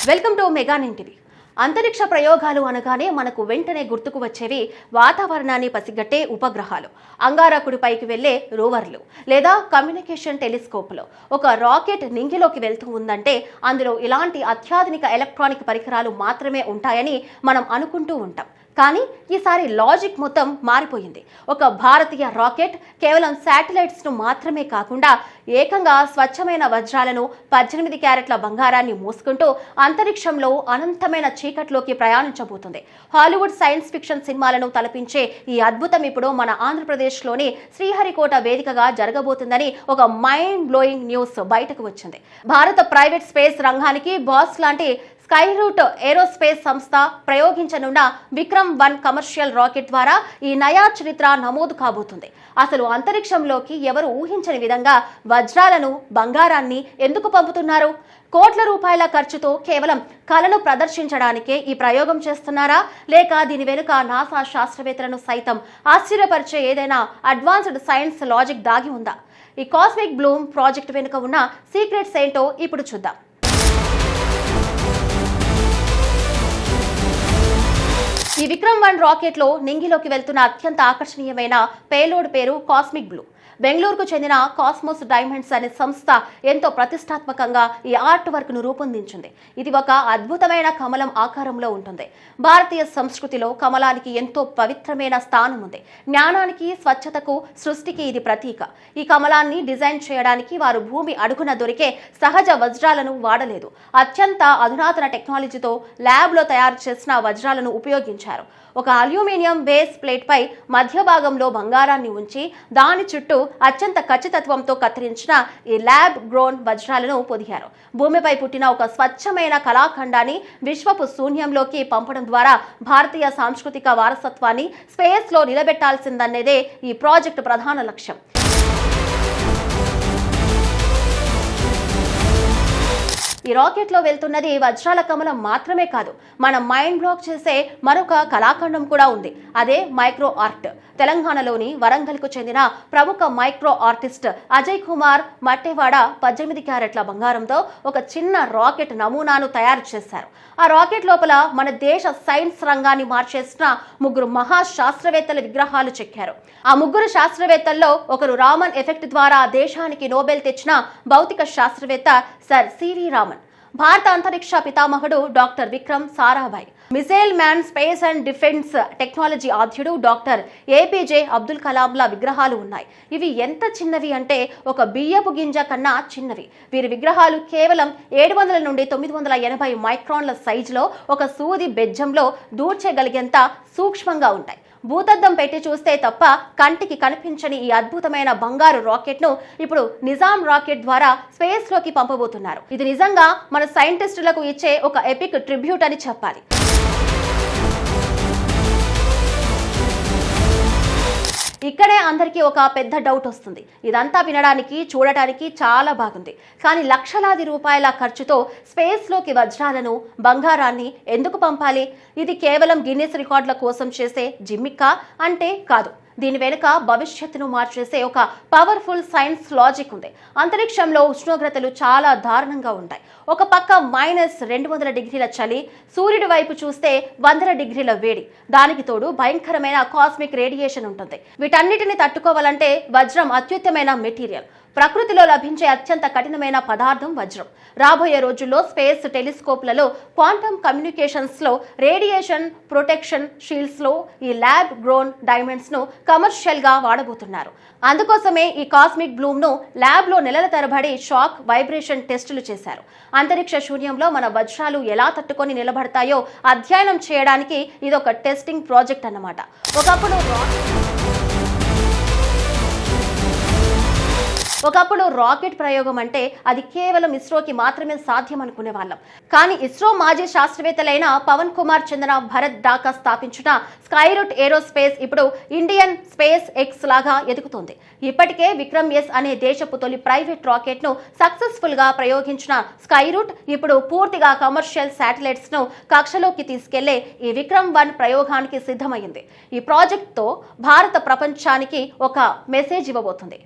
Welcome to mega TV. అంతరిక్ష ప్రయోగాలు అనగానే మనకు వెంటనే గుర్తుకు వచ్చేవి వాతావరణాన్ని పసిగట్టే ఉపగ్రహాలు, అంగారకుడిపైకి వెళ్లే రోవర్లు లేదా కమ్యూనికేషన్ టెలిస్కోప్లు. ఒక రాకెట్ నింగిలోకి వెళ్తూ ఉందంటే అందులో ఇలాంటి అత్యాధునిక ఎలక్ట్రానిక్ పరికరాలు మాత్రమే ఉంటాయని మనం అనుకుంటూ ఉంటాం. కానీ ఈసారి లాజిక్ మొత్తం మారిపోయింది. ఒక భారతీయ రాకెట్ కేవలం శాటిలైట్స్ ను మాత్రమే కాకుండా ఏకంగా స్వచ్ఛమైన వజ్రాలను, 18 క్యారెట్ల బంగారాన్ని మోసుకుంటూ అంతరిక్షంలో అనంతమైన చీకట్లోకి ప్రయాణించబోతుంది. హాలీవుడ్ సైన్స్ ఫిక్షన్ సినిమాలను తలపించే ఈ అద్భుతం ఇప్పుడు మన ఆంధ్రప్రదేశ్లోని శ్రీహరికోట వేదికగా జరగబోతుందని ఒక మైండ్ బ్లోయింగ్ న్యూస్ బయటకు వచ్చింది. భారత ప్రైవేట్ స్పేస్ రంగానికి బాస్ లాంటి స్కైరూట్ ఏరోస్పేస్ సంస్థ ప్రయోగించనున్న విక్రమ్-1 కమర్షియల్ రాకెట్ ద్వారా ఈ నయా చరిత్ర నమోదు కాబోతుంది. అసలు అంతరిక్షంలోకి ఎవరు ఊహించని విధంగా వజ్రాలను, బంగారాన్ని ఎందుకు పంపుతున్నారు? కోట్ల రూపాయల ఖర్చుతో కేవలం కళను ప్రదర్శించడానికే ఈ ప్రయోగం చేస్తున్నారా, లేక దీని వెనుక నాసా శాస్త్రవేత్తలను సైతం ఆశ్చర్యపరిచే ఏదైనా అడ్వాన్స్డ్ సైన్స్ లాజిక్ దాగి ఉందా? ఈ కాస్మిక్ బ్లూమ్ ప్రాజెక్ట్ వెనుక ఉన్న సీక్రెట్స్ ఏంటో ఇప్పుడు చూద్దాం. ఈ విక్రమ్-1 రాకెట్ లో నింగిలోకి వెళ్తున్న అత్యంత ఆకర్షణీయమైన పేలోడ్ పేరు కాస్మిక్ బ్లూ. బెంగళూరుకు చెందిన కాస్మోస్ డైమండ్స్ అనే సంస్థ ఎంతో ప్రతిష్టాత్మకంగా ఈ ఆర్ట్ వర్క్ ను రూపొందించింది. ఇది ఒక అద్భుతమైన కమలం ఆకారంలో ఉంటుంది. భారతీయ సంస్కృతిలో కమలానికి ఎంతో పవిత్రమైన స్థానం ఉంది. జ్ఞానానికి, స్వచ్ఛతకు, సృష్టికి ఇది ప్రతీక. ఈ కమలాన్ని డిజైన్ చేయడానికి వారు భూమి అడుగున దొరికే సహజ వజ్రాలను వాడలేదు. అత్యంత అధునాతన టెక్నాలజీతో ల్యాబ్ లో తయారు చేసిన వజ్రాలను ఉపయోగించారు. ఒక అల్యూమినియం బేస్ ప్లేట్ పై మధ్య భాగంలో బంగారాన్ని ఉంచి దాని చుట్టూ అత్యంత ఖచ్చితత్వంతో కత్తిరించిన ఈ ల్యాబ్ గ్రోన్ వజ్రాలను పొదిగారు. భూమిపై పుట్టిన ఒక స్వచ్ఛమైన కళాఖండాన్ని విశ్వపు శూన్యంలోకి పంపడం ద్వారా భారతీయ సాంస్కృతిక వారసత్వాన్ని స్పేస్ లో నిలబెట్టాల్సిందనేదే ఈ ప్రాజెక్టు ప్రధాన లక్ష్యం. ఈ రాకెట్ లో వెళ్తున్నది వజ్రాల కమలం మాత్రమే కాదు, మన మైండ్ బ్లాక్ చేసే మరొక కళాఖండం కూడా ఉంది. అదే మైక్రో ఆర్ట్. తెలంగాణలోని వరంగల్ కు చెందిన ప్రముఖ మైక్రో ఆర్టిస్ట్ అజయ్ కుమార్ మట్టేవాడ 18 క్యారెట్ల బంగారంతో ఒక చిన్న రాకెట్ నమూనాను తయారు చేశారు. ఆ రాకెట్ లోపల మన దేశ సైన్స్ రంగాన్ని మార్చేసిన 3 మహా శాస్త్రవేత్తల విగ్రహాలు చెక్కారు. ఆ 3 శాస్త్రవేత్తల్లో ఒకరు రామన్ ఎఫెక్ట్ ద్వారా దేశానికి నోబెల్ తెచ్చిన భౌతిక శాస్త్రవేత్త సర్ సివి రామన్, భారత అంతరిక్ష పితామహుడు doctor Vikram Sarabhai, missile man space and defence technology ఆద్యుడు డాక్టర్ ఏపీజే అబ్దుల్ కలాంల విగ్రహాలు ఉన్నాయి. ఇవి ఎంత చిన్నవి అంటే ఒక బియ్యపు గింజ కన్నా చిన్నవి. వీరి విగ్రహాలు కేవలం 700 నుండి 980 మైక్రాన్ల సైజులో ఒక సూది బెజ్జంలో దూర్చేయగలిగేంత సూక్ష్మంగా ఉంటాయి. భూతద్దం పెట్టి చూస్తే తప్ప కంటికి కనిపించని ఈ అద్భుతమైన బంగారు రాకెట్ ను ఇప్పుడు నిజాం రాకెట్ ద్వారా స్పేస్ లోకి పంపబోతున్నారు. ఇది నిజంగా మన సైంటిస్టులకు ఇచ్చే ఒక ఎపిక్ ట్రిబ్యూట్ అని చెప్పాలి. ఇక్కడే అందరికీ ఒక పెద్ద డౌట్ వస్తుంది. ఇదంతా వినడానికి, చూడటానికి చాలా బాగుంది. కానీ లక్షలాది రూపాయల ఖర్చుతో స్పేస్ లోకి వజ్రాలను, బంగారాన్ని ఎందుకు పంపాలి? ఇది కేవలం గిన్నిస్ రికార్డుల కోసం చేసే జిమ్మిక్కా అంటే కాదు. దీని వెనుక భవిష్యత్తును మార్చేసే ఒక పవర్ఫుల్ సైన్స్ లాజిక్ ఉంది. అంతరిక్షంలో ఉష్ణోగ్రతలు చాలా దారుణంగా ఉంటాయి. ఒక పక్క -200 డిగ్రీల చలి, సూర్యుడి వైపు చూస్తే 100 డిగ్రీల వేడి, దానికి తోడు భయంకరమైన కాస్మిక్ రేడియేషన్ ఉంటుంది. వీటన్నిటిని తట్టుకోవాలంటే వజ్రం అత్యుత్తమైన మెటీరియల్. ప్రకృతిలో లభించే అత్యంత కఠినమైన పదార్థం వజ్రం. రాబోయే రోజుల్లో స్పేస్ టెలిస్కోప్లలో, క్వాంటమ్ కమ్యూనికేషన్స్ లో, రేడియేషన్ ప్రొటెక్షన్ షీల్డ్స్ లో ఈ ల్యాబ్ గ్రోన్ డైమండ్స్ ను కమర్షియల్ గా వాడబోతున్నారు. అందుకోసమే ఈ కాస్మిక్ బ్లూమ్ ను ల్యాబ్ లో నెలల తరబడి షాక్, వైబ్రేషన్ టెస్టులు చేశారు. అంతరిక్ష శూన్యంలో మన వజ్రాలు ఎలా తట్టుకొని నిలబడతాయో అధ్యయనం చేయడానికి ఇదొక టెస్టింగ్ ప్రాజెక్ట్ అన్నమాట. ఒకప్పుడు రాకెట్ ప్రయోగం అంటే అది కేవలం ఇస్రోకి మాత్రమే సాధ్యం అనుకునే వాళ్ళం. కానీ ఇస్రో మాజీ శాస్త్రవేత్తలైన పవన్ కుమార్ చంద్ర భరత్ డాకా స్థాపించిన స్కైరూట్ ఏరోస్పేస్ ఇప్పుడు ఇండియన్ స్పేస్ ఎక్స్ లాగా ఎదుగుతోంది. ఇప్పటికే విక్రమ్-S అనే దేశపు తొలి ప్రైవేట్ రాకెట్ ను సక్సెస్ఫుల్ గా ప్రయోగించిన స్కైరూట్ ఇప్పుడు పూర్తిగా కమర్షియల్ శాటిలైట్స్ ను కక్షలోకి తీసుకెళ్లే ఈ విక్రమ్-1 ప్రయోగానికి సిద్ధమైంది. ఈ ప్రాజెక్ట్ తో భారత ప్రపంచానికి ఒక మెసేజ్ ఇవ్వబోతుంది.